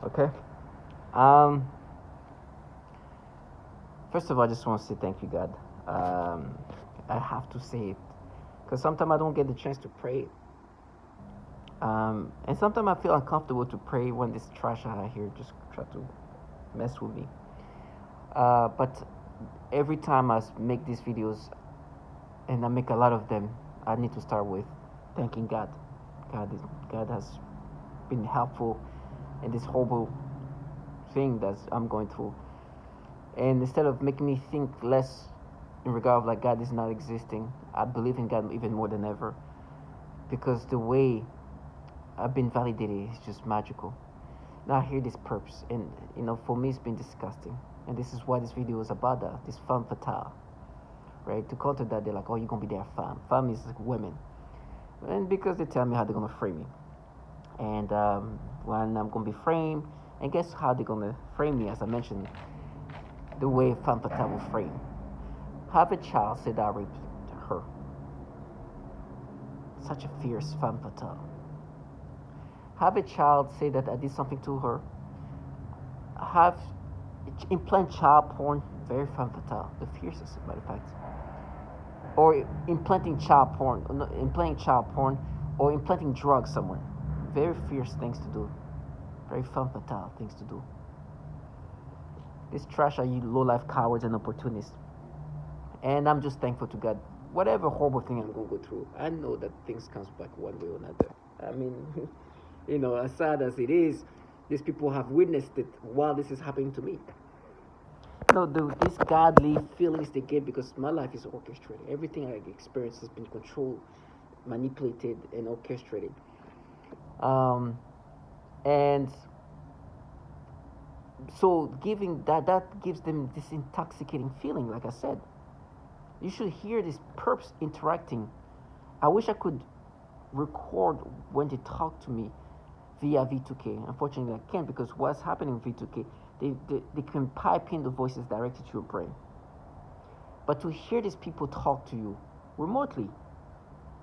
Okay. Um, First of all, I just want to say thank you, God. Um, I have to say it because sometimes I don't get the chance to pray. And sometimes I feel uncomfortable to pray when this trash out here just try to mess with me. But every time make these videos, and I make a lot of them, I need to start with thanking God. God has been helpful in this horrible thing that I'm going through. And instead of making me think less in regard of like God is not existing, I believe in God even more than ever because the way I've been validated is just magical. Now I hear this purpose, and for me it's been disgusting. And this is why this video is about that, this femme fatale, right? To counter that, they're like, oh, you're gonna be their femme. Femme is like women, and because they tell me how they're gonna frame me, and when I'm gonna be framed, and guess how they're gonna frame me? As I mentioned, the way femme fatale will frame. Have a child say that I raped her. Such a fierce femme fatale. Have a child say that I did something to her. Have implant child porn, very femme fatale, the fiercest matter of fact. Or implanting child porn, or implanting drugs somewhere. Very fierce things to do. Very femme fatale things to do. This trash are you low-life cowards and opportunists. And I'm just thankful to God. Whatever horrible thing I'm going to go through, I know that things comes back one way or another. I mean, as sad as it is, these people have witnessed it while this is happening to me. These godly feelings they get because my life is orchestrated. Everything I experience has been controlled, manipulated, and orchestrated. And so giving that gives them this intoxicating feeling, like I said. You should hear these perps interacting. I wish I could record when they talk to me via V2K. Unfortunately, I can't because what's happening with V2K, they can pipe in the voices directly to your brain. But to hear these people talk to you remotely,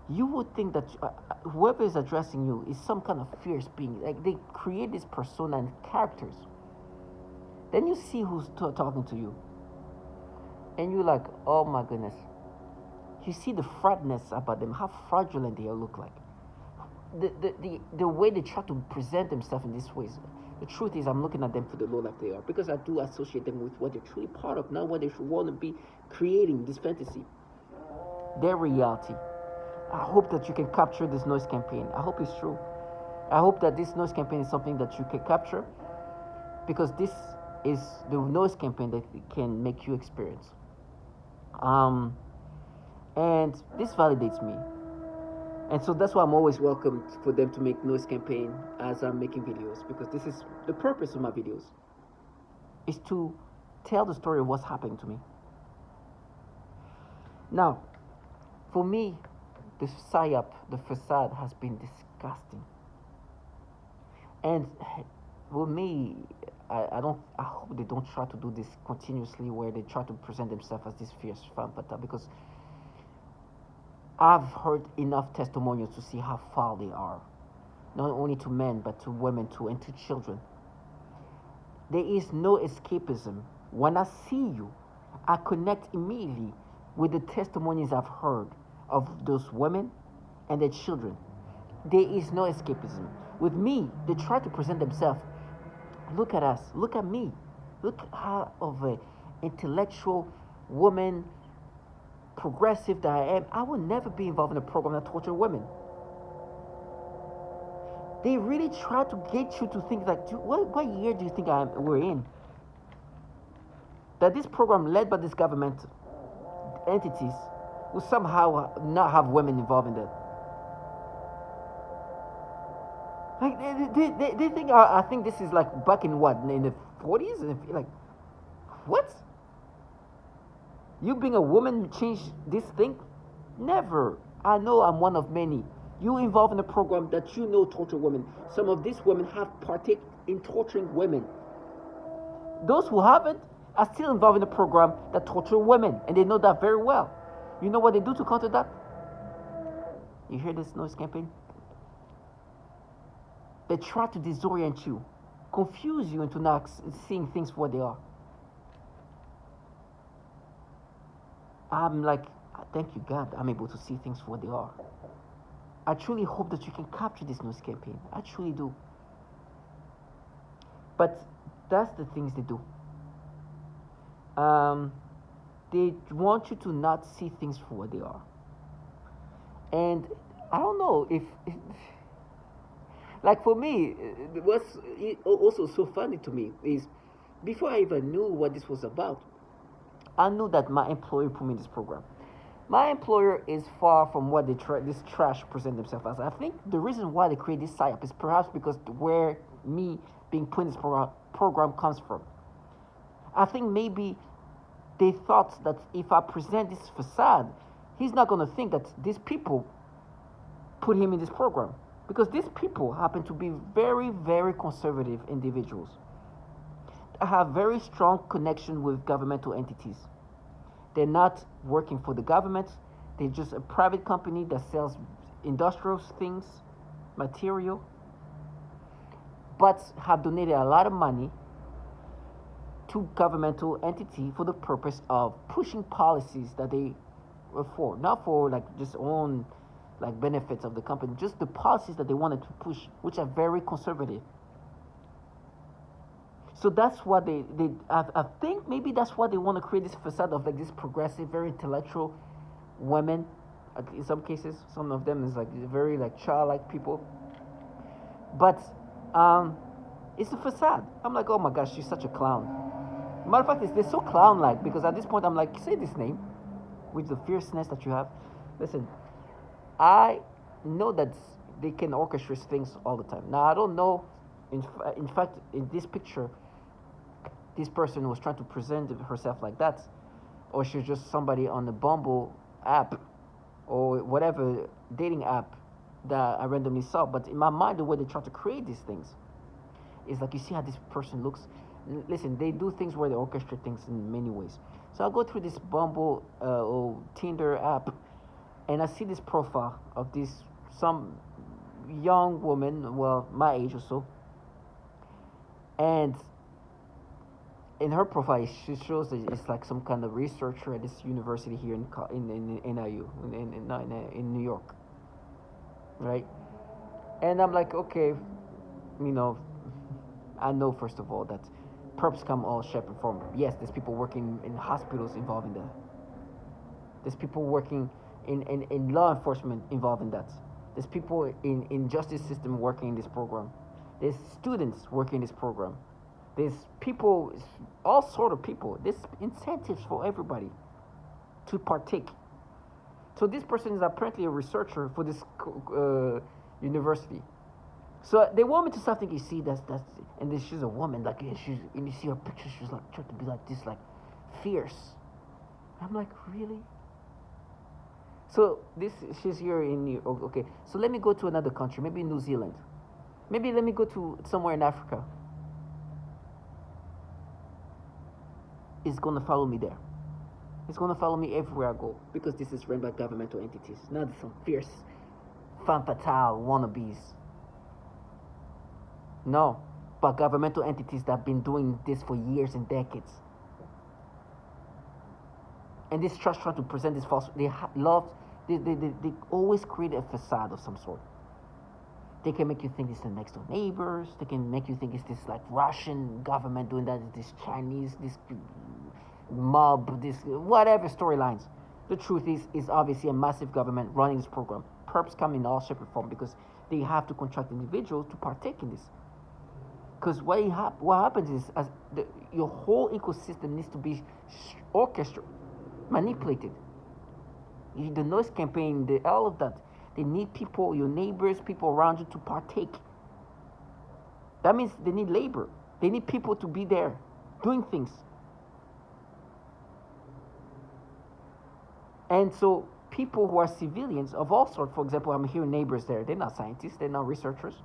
you would think that whoever is addressing you is some kind of fierce being. Like they create this persona and characters. Then you see who's talking to you. And you're like, oh my goodness. You see the fraudness about them, how fraudulent they look like. The way they try to present themselves in these ways. The truth is, I'm looking at them for the low life they are because I do associate them with what they're truly part of, not what they should want to be creating, this fantasy. Their reality. I hope that you can capture this noise campaign. I hope it's true. I hope that this noise campaign is something that you can capture because this is the noise campaign that can make you experience. And this validates me. And so that's why I'm always welcome for them to make noise campaign as I'm making videos because this is the purpose of my videos is to tell the story of what's happening to me. Now, for me, the PSYOP, the facade has been disgusting. And for me, I hope they don't try to do this continuously where they try to present themselves as this fierce femme fatale because I've heard enough testimonials to see how foul they are. Not only to men, but to women too, and to children. There is no escapism. When I see you, I connect immediately with the testimonies I've heard of those women and their children. There is no escapism. With me, they try to present themselves. Look at us. Look at me. Look how of an intellectual woman, progressive that I am. I will never be involved in a program that tortures women. They really try to get you to think like, what year do you think we're in? That this program led by this government entities will somehow not have women involved in that. Like they think I think this is like back in what, in the 40s? Like, what? You being a woman change this thing? Never. I know I'm one of many. You involved in a program that you know torture women. Some of these women have partaken in torturing women. Those who haven't are still involved in a program that torture women, and they know that very well. You know what they do to counter that? You hear this noise campaign? They try to disorient you. confuse you into not seeing things for what they are. I'm like, thank you, God, I'm able to see things for what they are. I truly hope that you can capture this news campaign. I truly do. But that's the things they do. They want you to not see things for what they are. And I don't know if like for me, what's also so funny to me is before I even knew what this was about, I knew that my employer put me in this program. My employer is far from what this trash present themselves as. I think the reason why they create this psyop is perhaps because where me being put in this program comes from. I think maybe they thought that if I present this facade, he's not going to think that these people put him in this program. Because these people happen to be very, very conservative individuals that have very strong connection with governmental entities. They're not working for the government. They're just a private company that sells industrial things, material, but have donated a lot of money to governmental entity for the purpose of pushing policies that they were for, not for like just own like benefits of the company, just the policies that they wanted to push, which are very conservative. So that's what I think maybe that's why they want to create this facade of like this progressive, very intellectual women. In some cases, some of them is like very like childlike people. But it's a facade. I'm like, oh my gosh, she's such a clown. Matter of fact, they're so clown-like because at this point I'm like, say this name with the fierceness that you have. Listen, I know that they can orchestrate things all the time. Now I don't know. In fact, in this picture, this person was trying to present herself like that, or she's just somebody on the Bumble app or whatever dating app that I randomly saw. But in my mind, the way they try to create these things is like, you see how this person looks. Listen, they do things where they orchestrate things in many ways. So I go through this Bumble or Tinder app, and I see this profile of some young woman, well, my age or so, and in her profile, she shows that it's like some kind of researcher at this university here in NIU, in New York, right? And I'm like, okay, I know first of all that perps come all shape and form. Yes, there's people working in hospitals involved in that. There's people working in law enforcement involved in that. There's people in justice system working in this program. There's students working in this program. There's people, all sort of people. There's incentives for everybody to partake. So this person is apparently a researcher for this university. So they want me to start thinking, you see, that's, and then she's a woman, like, and you see her picture, she's like, trying to be like this, like, fierce. I'm like, really? So she's here in New York, okay. So let me go to another country, maybe New Zealand. Maybe let me go to somewhere in Africa. It's going to follow me there. It's going to follow me everywhere I go, because this is run by governmental entities, not some fierce Femme Fatale wannabes. No, but governmental entities that have been doing this for years and decades. And this trust trying to present this false, they always create a facade of some sort. They can make you think it's the next door neighbors. They can make you think it's this like Russian government doing that, this Chinese, this mob, this whatever storylines. The truth is obviously a massive government running this program. Perps come in all shape and form because they have to contract individuals to partake in this. Because what happens is your whole ecosystem needs to be orchestrated, manipulated. The noise campaign, all of that. They need people, your neighbors, people around you to partake. That means they need labor. They need people to be there, doing things. And so people who are civilians of all sorts, for example, I'm hearing neighbors there. They're not scientists, they're not researchers.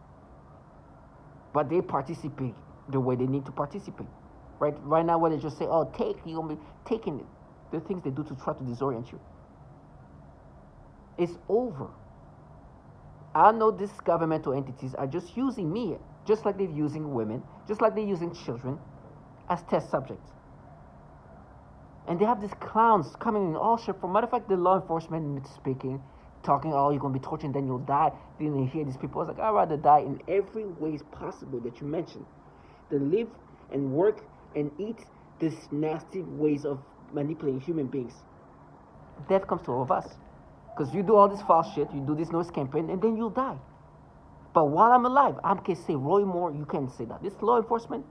But they participate the way they need to participate. Right now, when they just say, oh, taking it, the things they do to try to disorient you. It's over. I know these governmental entities are just using me, just like they're using women, just like they're using children as test subjects. And they have these clowns coming in all shape. For matter of fact, the law enforcement speaking, talking, oh, you're going to be tortured and then you'll die. Then you hear these people. I was like, I'd rather die in every way possible that you mentioned than live and work and eat these nasty ways of manipulating human beings. Death comes to all of us. Because you do all this false shit, you do this noise campaign, and then you'll die. But while I'm alive, I can say, Roy Moore, you can't say that. This law enforcement,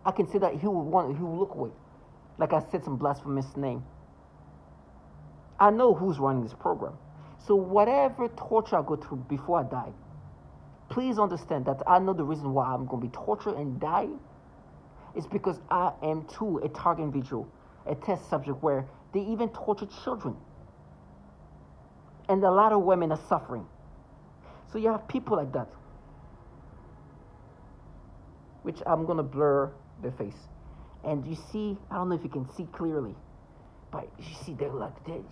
I can say that he will look away. Like I said some blasphemous name. I know who's running this program. So whatever torture I go through before I die, please understand that I know the reason why I'm going to be tortured and die is because I am too a target individual, a test subject where they even torture children. And a lot of women are suffering. So you have people like that, which I'm going to blur their face. And you see, I don't know if you can see clearly, but you see they're like, they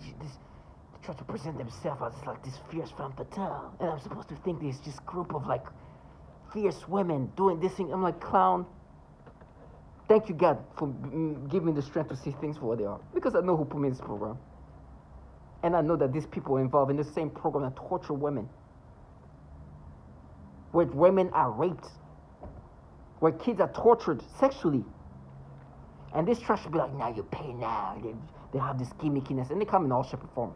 try to present themselves as like this fierce femme fatale. And I'm supposed to think there's this group of like fierce women doing this thing. I'm like, clown. Thank you, God, for giving me the strength to see things for what they are. Because I know who put me in this program. And I know that these people are involved in the same program that torture women. Where women are raped. Where kids are tortured sexually. And this trash should be like, now you pay now. They have this gimmickiness. And they come in all shape and form.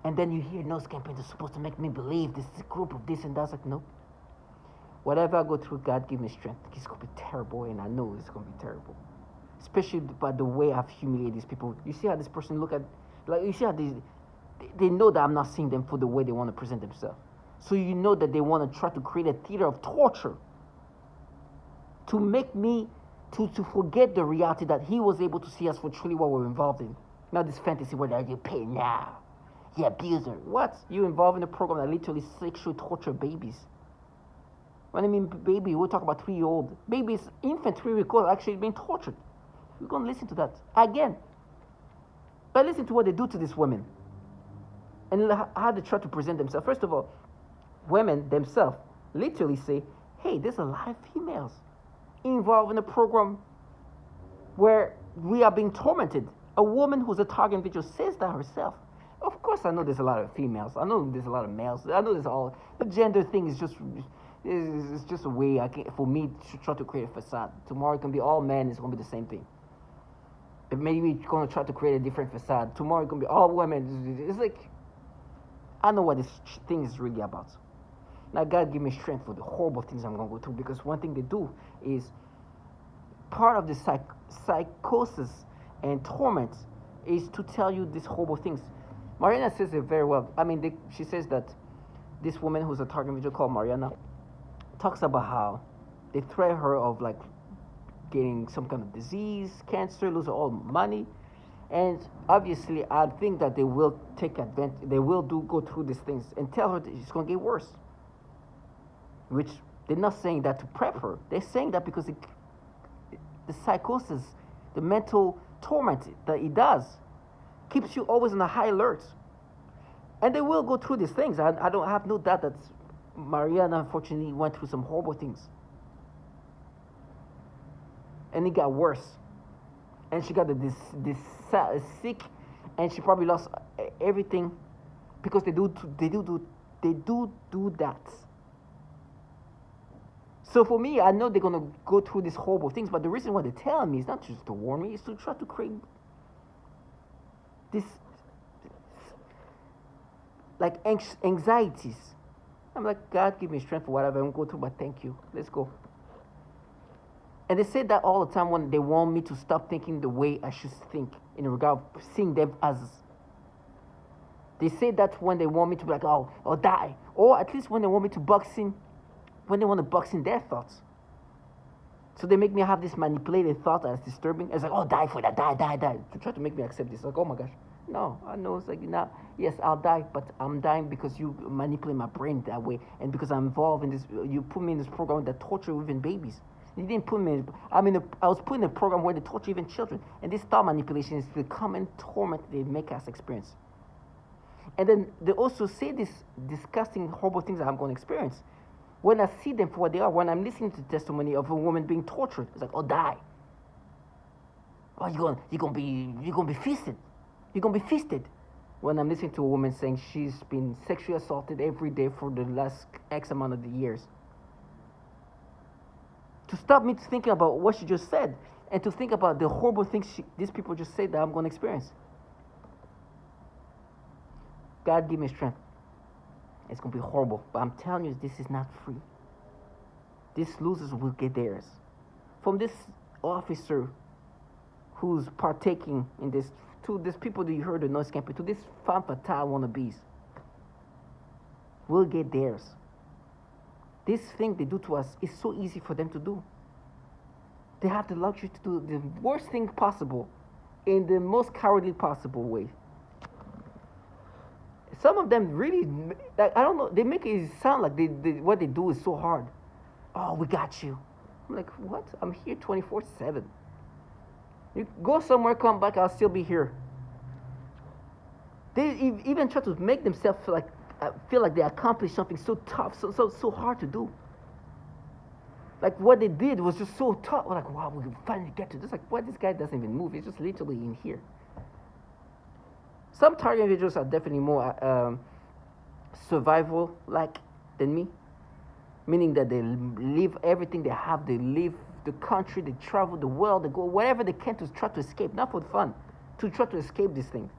And then you hear nose campaigns are supposed to make me believe this is a group of this and that. Like, nope. Whatever I go through, God give me strength. It's going to be terrible, and I know it's going to be terrible. Especially by the way I've humiliated these people. You see how this person look at, like, you see how they know that I'm not seeing them for the way they want to present themselves. So you know that they want to try to create a theater of torture to make me, to forget the reality that he was able to see us for truly what we're involved in. Not this fantasy where you pay now. You abuser. What? You involved in a program that literally sexually torture babies. When I mean baby, we're talking about 3-year-old. Babies, infant 3-year-old actually being tortured. We're going to listen to that again. But listen to what they do to these women. And how they try to present themselves. First of all, women themselves literally say, hey, there's a lot of females involved in a program where we are being tormented. A woman who's a target individual says that herself. Of course, I know there's a lot of females. I know there's a lot of males. I know there's all the gender thing is just a way for me to try to create a facade. Tomorrow it can be all men. It's going to be the same thing. But maybe we're going to try to create a different facade. Tomorrow it's going to be all women. It's like, I know what this thing is really about. Now God give me strength for the horrible things I'm going to go through, because one thing they do is part of the psychosis and torment is to tell you these horrible things. Mariana says it very well. I mean, she says that this woman who's a target individual called Mariana talks about how they threaten her of like getting some kind of disease, cancer, losing all money. And obviously, I think that they will take advantage, they will go through these things and tell her that it's going to get worse. Which they're not saying that to prep her. They're saying that because the psychosis, the mental torment that it does, keeps you always on a high alert. And they will go through these things. I don't have no doubt that Mariana unfortunately went through some horrible things. And it got worse. And she got this sick, and she probably lost everything because they do that. So for me, I know they're gonna go through these horrible things, but the reason why they're telling me is not just to warn me, it's to try to create this like anxieties. I'm like, God, give me strength for whatever I'm going through, but thank you. Let's go. And they say that all the time when they want me to stop thinking the way I should think in regard of seeing them as. They say that when they want me to be like, oh, or die. Or at least when they want me to when they want to box in their thoughts. So they make me have this manipulated thought that's disturbing. It's like, oh, die for that, die. To try to make me accept this. Like, oh my gosh. No, I know it's like, nah, yes, I'll die, but I'm dying because you manipulate my brain that way. And because I'm involved in this, you put me in this program that torture even babies. He didn't put me. I was put in a program where they torture even children, and this thought manipulation is the common torment they make us experience. And then they also say these disgusting, horrible things that I'm going to experience. When I see them for what they are, when I'm listening to the testimony of a woman being tortured, it's like, oh, die. Oh, you're gonna be feasted. You're gonna be feasted. When I'm listening to a woman saying she's been sexually assaulted every day for the last X amount of the years. To stop me thinking about what she just said, and to think about the horrible things these people just said that I'm gonna experience. God give me strength. It's going to be horrible. But I'm telling you, this is not free. These losers will get theirs. From this officer who's partaking in this, to these people that you heard the noise campaign, to this femme fatale wannabes, will get theirs. This thing they do to us is so easy for them to do. They have the luxury to do the worst thing possible in the most cowardly possible way. Some of them really, like, I don't know, they make it sound like what they do is so hard. Oh, we got you. I'm like, what? I'm here 24/7. You go somewhere, come back, I'll still be here. They even try to make themselves feel like they accomplished something so tough, so hard to do. Like what they did was just so tough. We're like, wow, we can finally get to this. Like, what? This guy doesn't even move. He's just literally in here. Some target individuals are definitely more survival-like than me, meaning that they leave everything they have. They leave the country, they travel the world, they go wherever they can to try to escape, not for fun, to try to escape these things.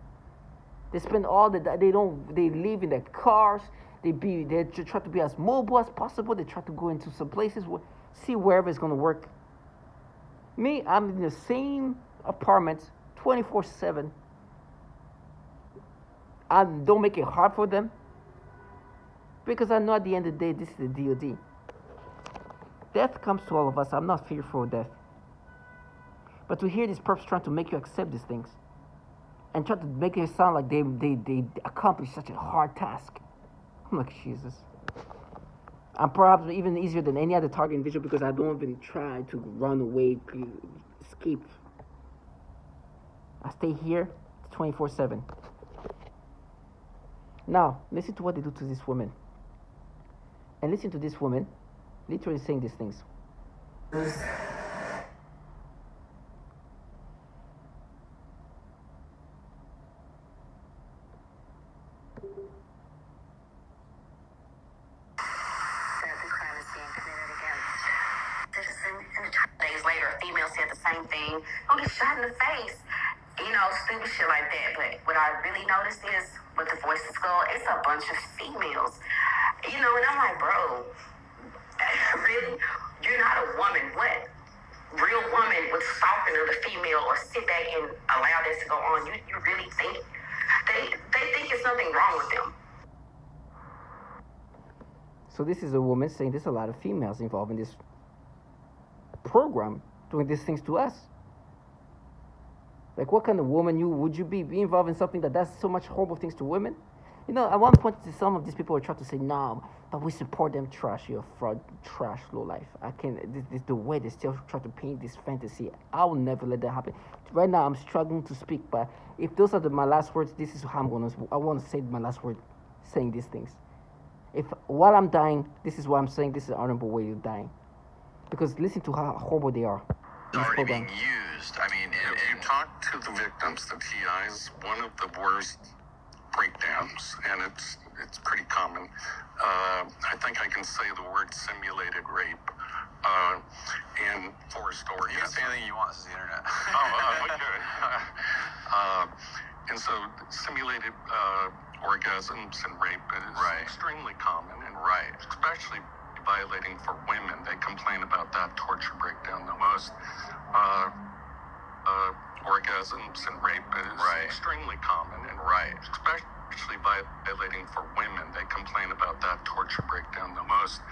They spend all the they live in their cars. They try to be as mobile as possible. They try to go into some places, see wherever it's going to work. Me, I'm in the same apartment, 24/7. I don't make it hard for them because I know at the end of the day, this is the DOD. Death comes to all of us. I'm not fearful of death. But to hear these perps trying to make you accept these things and try to make it sound like they accomplished such a hard task. I'm like, Jesus. I'm perhaps even easier than any other target individual because I don't even try to run away, escape. I stay here 24/7. Now, listen to what they do to this woman. And listen to this woman literally saying these things. Days later, a female said the same thing. Don't get shot in the face. You know, stupid shit like that. But what I really noticed is, with the voices go, it's a bunch of females. You know, and I'm like, bro, really? You're not a woman. What real woman would soften the female or sit back and allow this to go on? You really think? They think it's nothing wrong with them. So this is a woman saying there's a lot of females involved in this program doing these things to us. Like, what kind of woman would you be involved in something that does so much horrible things to women? You know, at one point, some of these people were trying to say, no, but we support them, trash, you're fraud, trash, low life. I can't, this the way they still try to paint this fantasy. I will never let that happen. Right now, I'm struggling to speak, but if those are my last words, this is how I want to say my last word, saying these things. If while I'm dying, this is what I'm saying, this is an honorable way of dying. Because listen to how horrible they are. Already being used. I mean, if you talk to the victims, the TIs, one of the worst breakdowns, and it's pretty common. I think I can say the word simulated rape. And for a story. You can say anything you want. This is the internet. Okay. And so simulated orgasms and rape is extremely common, and especially violating for women. They complain about that torture breakdown the most. Orgasms and rape is extremely common, and especially violating for women. They complain about that torture breakdown the most.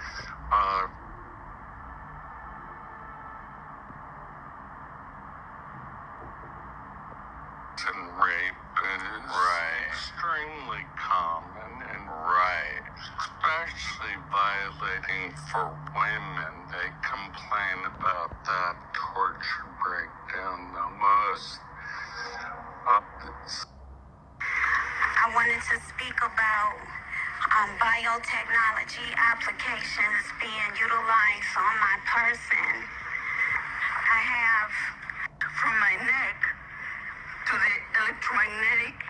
And rape is extremely common, and especially violating for women. They complain about that torture breakdown the most. I wanted to speak about biotechnology applications being utilized on my person. I have from my neck to the electromagnetic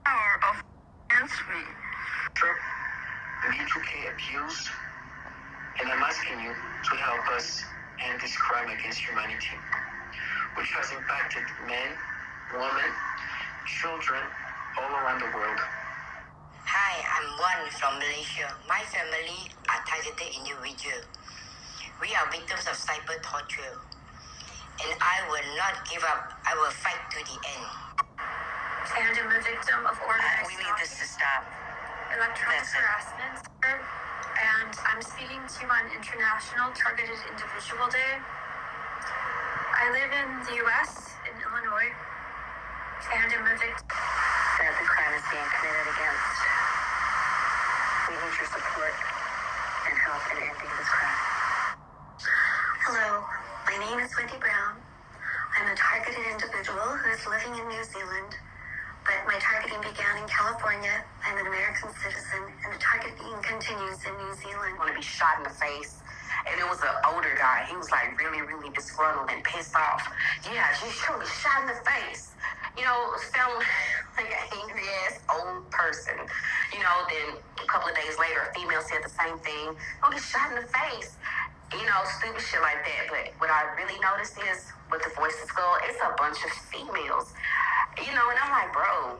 power of against me. Mutually abused, and I'm asking you to help us end this crime against humanity, which has impacted men, women, children all around the world. Hi, I'm Wan from Malaysia. My family are targeted individuals. We are victims of cyber torture. And I will not give up. I will fight to the end. And I'm a victim of organized We need this to stop. electronic That's it. harassment. And I'm speaking to you on International Targeted Individual Day. I live in the U.S., in Illinois, and I'm a victim. That the crime is being committed against. We need your support and help in ending this crime. Hello, my name is Wendy Brown. I'm a targeted individual who is living in New Zealand, but my targeting began in California. I'm an American citizen, and the targeting continues in New Zealand. I want to be shot in the face. And it was an older guy. He was like really, really disgruntled and pissed off. Yeah, you should be shot in the face. You know, sound like an angry ass old person. You know, then a couple of days later, a female said the same thing. Oh, get shot in the face. You know, stupid shit like that. But what I really noticed is, with the voices go, it's a bunch of females. You know, and I'm like, bro.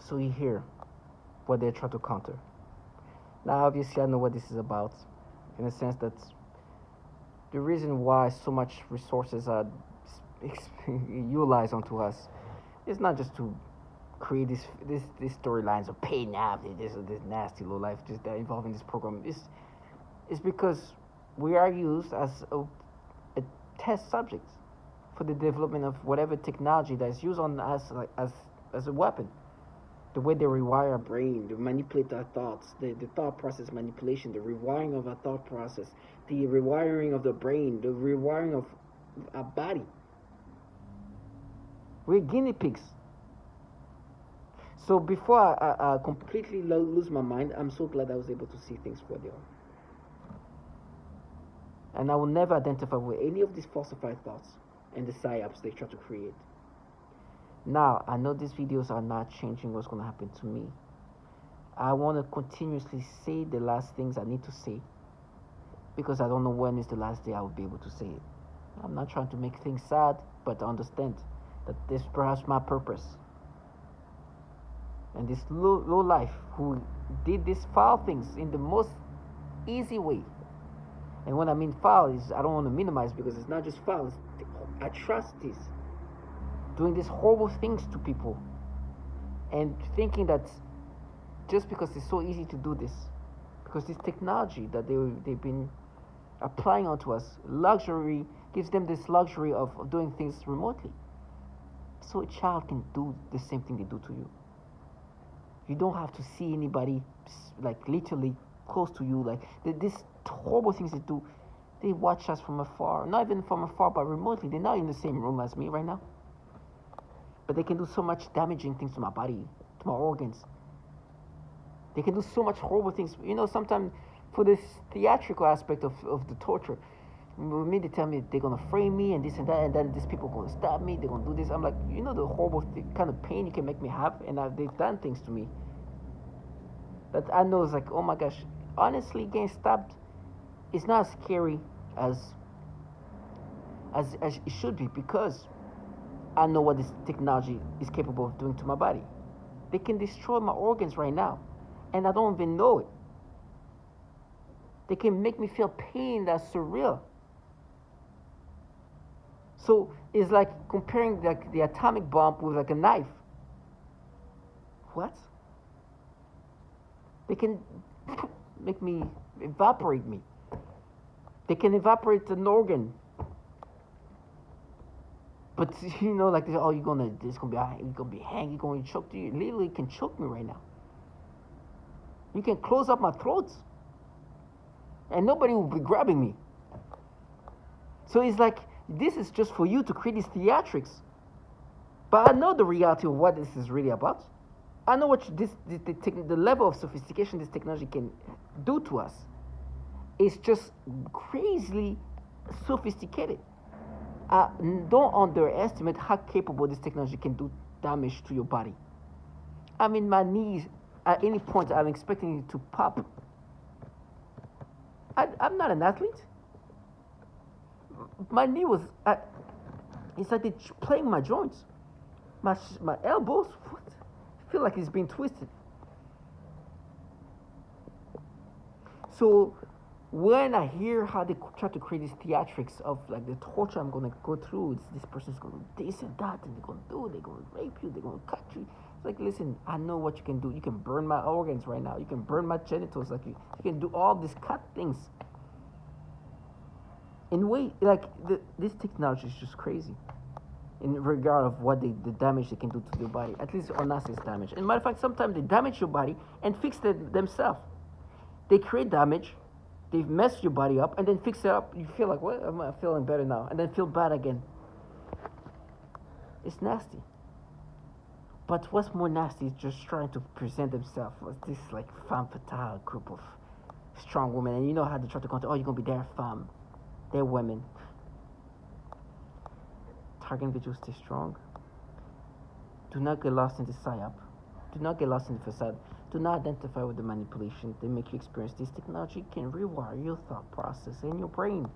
So you hear what they try to counter. Now, obviously, I know what this is about, in a sense that the reason why so much resources are utilized onto us is not just to create these storylines of pay nav, this nasty low life just that involved in this program. It's because we are used as a test subject for the development of whatever technology that is used on us as a weapon. The way they rewire our brain, they manipulate our thoughts, the thought process manipulation, the rewiring of our thought process, the rewiring of the brain, the rewiring of our body. We're guinea pigs. So before I completely lose my mind, I'm so glad I was able to see things for what they are. And I will never identify with any of these falsified thoughts and the psyops they try to create. Now, I know these videos are not changing what's going to happen to me. I want to continuously say the last things I need to say, because I don't know when is the last day I will be able to say it. I'm not trying to make things sad, but understand that this is perhaps my purpose. And this low life who did these foul things in the most easy way. And when I mean foul, is I don't want to minimize, because it's not just foul, it's atrocities. Doing these horrible things to people, and thinking that just because it's so easy to do this, because this technology that they've been applying onto us, luxury, gives them this luxury of doing things remotely. So a child can do the same thing they do to you. You don't have to see anybody like literally close to you. Like these horrible things they do, they watch us from afar, not even from afar, but remotely. They're not in the same room as me right now. But they can do so much damaging things to my body, to my organs. They can do so much horrible things. You know, sometimes for this theatrical aspect of the torture, with me, they tell me they're going to frame me and this and that, and then these people are going to stab me, they're going to do this. I'm like, you know the horrible kind of pain you can make me have? And they've done things to me that I know is like, oh my gosh, honestly, getting stabbed is not as scary as it should be, because I know what this technology is capable of doing to my body. They can destroy my organs right now, and I don't even know it. They can make me feel pain that's surreal. So it's like comparing like the atomic bomb with like a knife. What? They can make me evaporate me. They can evaporate an organ. But you know, like, oh, you're gonna be hanged, you're gonna be choke. You literally can choke me right now. You can close up my throat, and nobody will be grabbing me. So it's like, this is just for you to create these theatrics. But I know the reality of what this is really about. I know what the level of sophistication this technology can do to us. It's just crazily sophisticated. Don't underestimate how capable this technology can do damage to your body. I mean, my knees, at any point, I'm expecting it to pop. I'm not an athlete. My knee was, it's like they're playing my joints. My elbows, what? I feel like it's being twisted. So when I hear how they try to create these theatrics of like the torture I'm gonna go through, it's this person's gonna do this and that, and they're gonna rape you, they're gonna cut you. It's like, listen, I know what you can do. You can burn my organs right now. You can burn my genitals. Like you can do all these cut things. In a way, like this technology is just crazy. In regard of what the damage they can do to your body. At least on us, it's damage. And matter of fact, sometimes they damage your body and fix it themselves. They create damage, they mess your body up, and then fix it up. You feel like, well, I'm feeling better now, and then feel bad again. It's nasty. But what's more nasty is just trying to present themselves as this like femme fatale group of strong women, and you know how they try to control. Oh, you're gonna be their femme, their women. Target individuals, stay strong. Do not get lost in the psyop. Do not get lost in the facade. Do not identify with the manipulation they make you experience. This technology can rewire your thought process and your brain.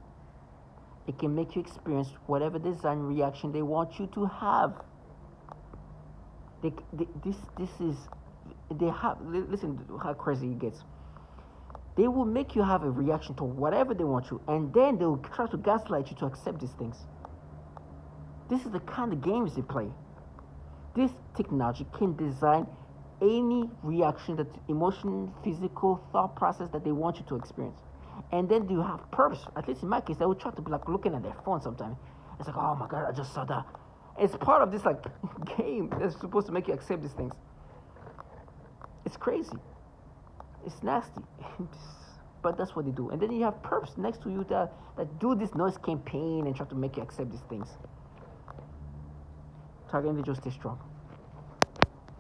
It can make you experience whatever design reaction they want you to have. Listen to how crazy it gets. They will make you have a reaction to whatever they want you, and then they will try to gaslight you to accept these things. This is the kind of games they play. This technology can design any reaction, that emotion, physical, thought process that they want you to experience. And then you have purpose. At least in my case, they would try to be like looking at their phone sometimes. It's like, oh my God, I just saw that. It's part of this like game that's supposed to make you accept these things. It's crazy. It's nasty. But that's what they do. And then you have perps next to you that do this noise campaign and try to make you accept these things. Target individuals, stay strong.